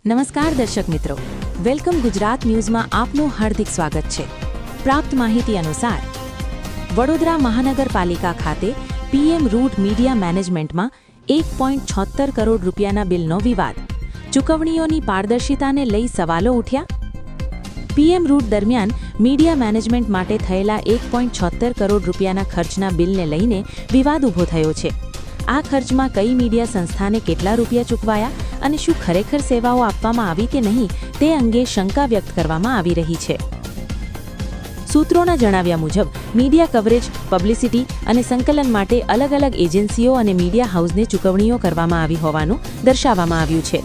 નમસ્કાર દર્શક મિત્રો, વેલકમ ગુજરાત ન્યૂઝમાં આપનું હાર્દિક સ્વાગત છે। પ્રાપ્ત માહિતી અનુસાર વડોદરા મહાનગરપાલિકા ખાતે પીએમ રૂટ મીડિયા મેનેજમેન્ટમાં 1.76 કરોડ રૂપિયાના બિલનો વિવાદ, ચૂકવણીઓની પારદર્શિતાને લઈ સવાલો ઉઠ્યા। પીએમ રૂટ દરમિયાન મીડિયા મેનેજમેન્ટ માટે થયેલા 1.76 કરોડ રૂપિયાના ખર્ચના બિલને લઈને વિવાદ ઊભો થયો છે। આ ખર્ચમાં કઈ મીડિયા સંસ્થાને કેટલા રૂપિયા ચૂકવાયા અને શું ખરેખર સેવાઓ આપવામાં આવી કે નહીં તે અંગે શંકા વ્યક્ત કરવામાં આવી રહી છે। સૂત્રોના જણાવ્યા મુજબ મીડિયા કવરેજ, પબ્લિસિટી અને સંકલન માટે અલગ અલગ એજન્સીઓ અને મીડિયા હાઉસને ચૂકવણીઓ કરવામાં આવી હોવાનું દર્શાવવામાં આવ્યું છે।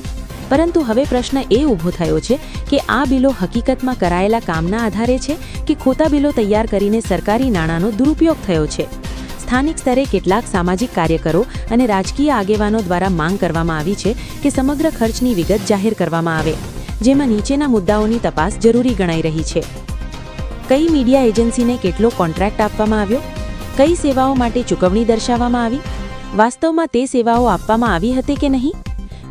પરંતુ હવે પ્રશ્ન એ ઊભો થયો છે કે આ બિલો હકીકતમાં કરાયેલા કામના આધારે છે કે ખોટા બિલો તૈયાર કરીને સરકારી નાણાંનો દુરુપયોગ થયો છે। સ્થાનિક સ્તરે કેટલાક સામાજિક કાર્યકરો અને રાજકીય આગેવાનો દ્વારા માંગ કરવામાં આવી છે કે સમગ્ર ખર્ચની વિગત જાહેર કરવામાં આવે, જેમાં નીચેના મુદ્દાઓની તપાસ જરૂરી ગણાઈ રહી છે। કઈ મીડિયા એજન્સીને કેટલો કોન્ટ્રાક્ટ આપવામાં આવ્યો? કઈ સેવાઓ માટે ચૂકવણી દર્શાવવામાં આવી? વાસ્તવમાં તે સેવાઓ આપવામાં આવી હતી કે નહીં?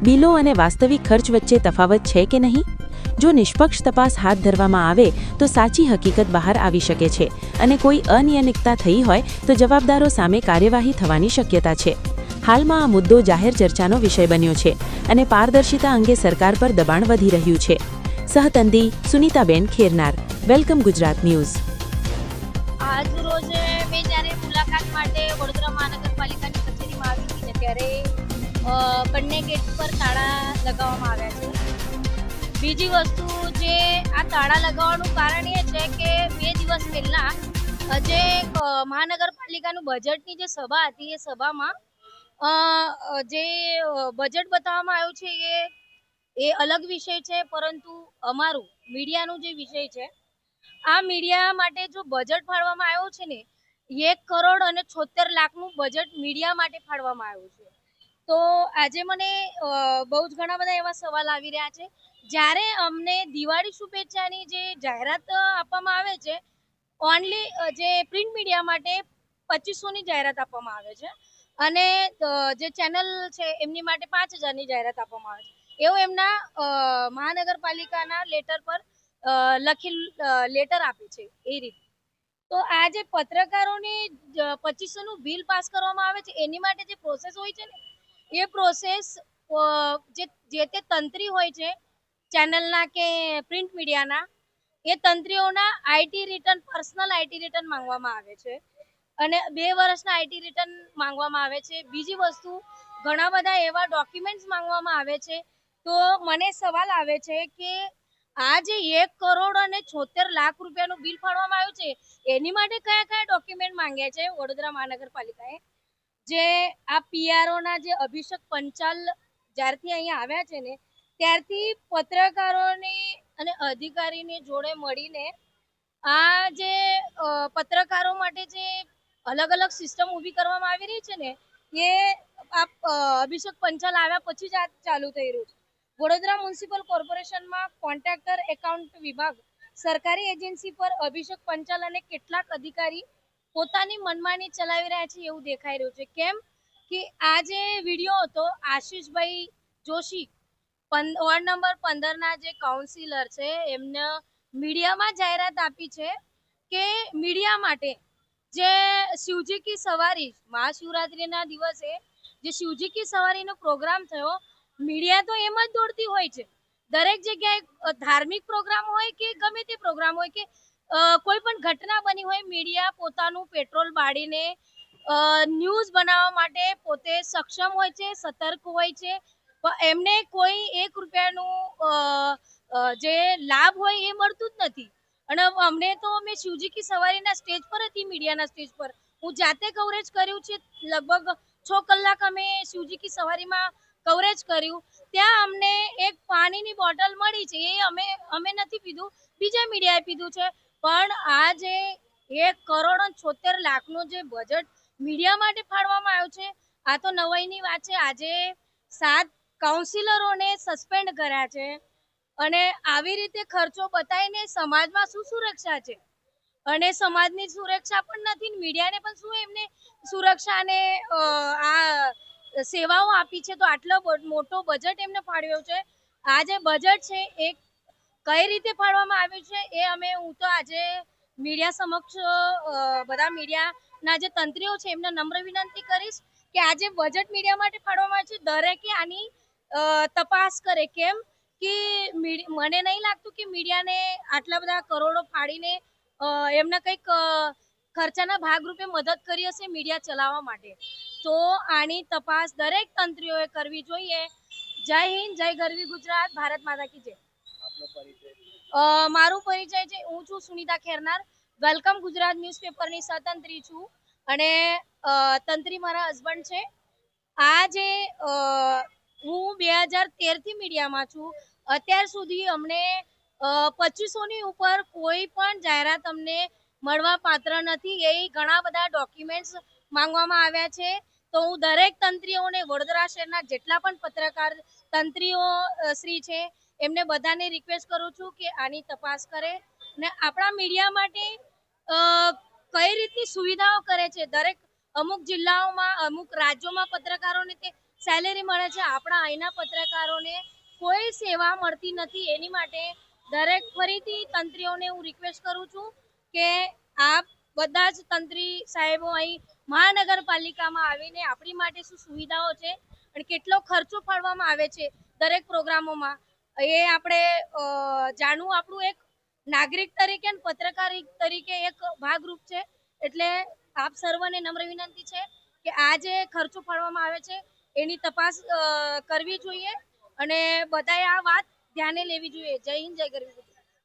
બિલો અને વાસ્તવિક ખર્ચ વચ્ચે તફાવત છે કે નહીં? જો નિષ્પક્ષ તપાસ હાથ ધરવામાં આવે તો સાચી હકીકત બહાર આવી શકે છે અને કોઈ અનિયમિતતા થઈ હોય તો જવાબદારો સામે કાર્યવાહી થવાની શક્યતા છે। હાલમાં આ મુદ્દો જાહેર ચર્ચાનો વિષય બન્યો છે અને પારદર્શિતા અંગે સરકાર પર દબાણ વધી રહ્યું છે। સહતંદી સુનીતાબેન ખેરનાર, વેલકમ ગુજરાત ન્યૂઝ। આજ રોજ મેં જ્યારે મુલાકાત માટે વડોદરા મહાનગરપાલિકાની કચેરીમાં આવી હતી ને ત્યારે બંને ગેટ પર તાળા લગાવવામાં આવ્યા છે। બીજી વસ્તુ, જે આ તાળા લગાવવાનું કારણ એ છે કે 2 દિવસ પહેલા જે મહાનગરપાલિકાનું બજેટની જે સભા હતી એ સભામાં જે બજેટ બતાવવામાં આવ્યું છે એ અલગ વિષય છે, પરંતુ અમારું મીડિયાનું જે વિષય છે, આ મીડિયા માટે જો બજેટ ફાળવામાં આવ્યું છે ને 1 કરોડ અને 76 લાખનું બજેટ મીડિયા માટે ફાળવામાં આવ્યું છે। તો આજે મને બહુ જ ઘણા બધા એવા સવાલ આવી રહ્યા છે। જ્યારે અમને દિવાળી શુભેચ્છાની જે જાહેરાત આપવામાં આવે છે, ઓનલી જે પ્રિન્ટ મીડિયા માટે 2500ની જાહેરાત આપવામાં આવે છે અને જે ચેનલ છે એમની માટે 5000ની જાહેરાત આપવામાં આવે છે, એવું એમના મહાનગરપાલિકાના લેટર પર લખેલ લેટર આપે છે એ રીતે। તો આ જે પત્રકારોની 2500નું બિલ પાસ કરવામાં આવે છે એની માટે જે પ્રોસેસ હોય છે ને, એ પ્રોસેસ જે તે તંત્રી હોય છે ચેનલના કે પ્રિન્ટ મીડિયાના, એ તંત્રીઓના IT return, personal IT return માંગવામાં આવે છે અને 2 વર્ષના આઈટી રિટર્ન માંગવામાં આવે છે। બીજી વસ્તુ, ઘણા બધા એવા ડોક્યુમેન્ટ્સ માંગવામાં આવે છે। તો મને સવાલ આવે છે કે આ જે 1 કરોડ અને 76 લાખ રૂપિયાનું બિલ ફાળવામાં આવ્યું છે એની માટે કયા કયા ડોક્યુમેન્ટ માંગ્યા છે વડોદરા મહાનગરપાલિકાએ? જે આ પીઆરઓના જે અભિષેક પંચાલ જ્યારથી અહીંયા આવ્યા છે ને ત્યારથી પત્રકારોની અને અધિકારીની જોડે મળીને આ જે પત્રકારો માટે જે અલગ અલગ સિસ્ટમ ઊભી કરવામાં આવી રહી છે ને, એ અભિષેક પંચાલ આવ્યા પછી જ આ ચાલુ થઈ રહ્યું છે। વડોદરા મ્યુનિસિપલ કોર્પોરેશનમાં કોન્ટ્રાક્ટર એકાઉન્ટ વિભાગ સરકારી એજન્સી પર અભિષેક પંચાલ અને કેટલાક અધિકારી પોતાની મનમાની ચલાવી રહ્યા છે એવું દેખાઈ રહ્યું છે। કેમ કે આ જે વિડીયો હતો, આશીષભાઈ જોશી વોર્ડ નંબર 15ના જે કાઉન્સિલર છે, એમને મીડિયામાં જાહેરાત આપી છે કે મીડિયા માટે જે શિવજી કી સવારી, મહાશિવરાત્રિના દિવસે જે શિવજી કી સવારીનો પ્રોગ્રામ થયો, મીડિયા તો એમ જ દોડતી હોય છે। દરેક જગ્યાએ ધાર્મિક પ્રોગ્રામ હોય કે ગમે તે પ્રોગ્રામ હોય કે કોઈ પણ ઘટના બની હોય, મીડિયા પોતાનું પેટ્રોલ બાળીને ન્યૂઝ બનાવવા માટે પોતે સક્ષમ હોય છે, સતર્ક હોય છે। એમને કોઈ 1 રૂપિયાનું જે લાભ હોય એ મળતું જ નથી। અને અમને તો મેં શિવજી કી સવારીના સ્ટેજ પર હતી, મીડિયાના સ્ટેજ પર હું જાતે કવરેજ કર્યું છે। લગભગ 6 કલાક અમે શિવજી કી સવારીમાં કવરેજ કર્યું। ત્યાં અમને એક પાણીની બોટલ મળી છે, એ અમે નથી પીધું, બીજા મીડિયાએ પીધું છે। પણ આ જે 1 કરોડ અને 76 લાખનું જે બજેટ મીડિયા માટે ફાળવામાં આવ્યું છે, આ તો નવાઈની વાત છે। આજે 7 કાઉન્સિલરોને સસ્પેન્ડ કર્યા છે અને આવી રીતે ખર્ચો બતાવીને સમાજમાં શું સુરક્ષા છે? અને સમાજની સુરક્ષા પણ નથી, મીડિયાને પણ શું એમને સુરક્ષા અને આ સેવાઓ આપી છે? તો આટલો મોટો બજેટ એમને ફાળવ્યો છે આ જે બજેટ છે એ કઈ રીતે ફાળવવામાં આવ્યું છે એ હું તો આજે મીડિયા સમક્ષ બધા મીડિયાના જે તંત્રીઓ છે એમને નમ્ર વિનંતી કરીશ કે આજે બજેટ મીડિયા માટે ફાળવવામાં આવ્યું છે દરેકે આની તપાસ કરે. કેમ કે મને નહીં લાગતું કે મીડિયાને આટલા બધા કરોડો ફાડીને એમને કંઈક ખર્ચાના ભાગરૂપે મદદ કરી હશે મીડિયા ચલાવવા માટે. તો આની તપાસ દરેક તંત્રીઓએ કરવી જોઈએ. જય હિન્દ, જય ગરવી ગુજરાત, ભારત માતા કી જય. મારું પરિચય છે, હું છું સુનિતા ખેરનાર, વેલકમ ગુજરાત ન્યૂઝપેપરની સ્વતંત્રી છું અને તંત્રી મારા હસબન્ડ છે. આ જે હું 2013થી મીડિયામાં છું. અત્યાર સુધી અમને 2500ની ઉપર કોઈ પણ જાહેરાત અમને મળવા પાત્ર નથી. એ ઘણા બધા ડોક્યુમેન્ટ્સ માંગવામાં આવ્યા છે. તો હું દરેક તંત્રીઓને, વડોદરા શહેરના જેટલા પણ પત્રકાર તંત્રીઓ શ્રી છે એમને બધાને રિક્વેસ્ટ કરું છું કે આની તપાસ કરે ને આપણા મીડિયા માટે કઈ રીતની સુવિધાઓ કરે છે. દરેક અમુક જિલ્લાઓમાં, અમુક રાજ્યોમાં પત્રકારોને તે સેલેરી મળે છે, આપણા અહીંના પત્રકારોને કોઈ સેવા મળતી નથી. એની માટે દરેક ફરીથી તંત્રીઓને હું રિક્વેસ્ટ કરું છું કે આપ બધા જ તંત્રી સાહેબો અહીં મહાનગરપાલિકામાં આવીને આપણી માટે શું સુવિધાઓ છે અને કેટલો ખર્ચો ફાળવવામાં આવે છે દરેક પ્રોગ્રામોમાં એ આપણે જાણવું આપણું એક નાગરિક તરીકે અને પત્રકાર તરીકે એક ભાગરૂપ છે. એટલે આપ સર્વને નમ્ર વિનંતી છે કે આ જે ખર્ચો ફાળવવામાં આવે છે એની તપાસ કરવી જોઈએ અને બધાએ આ વાત ધ્યાને લેવી જોઈએ. જય હિન્દ, જય ગરવી.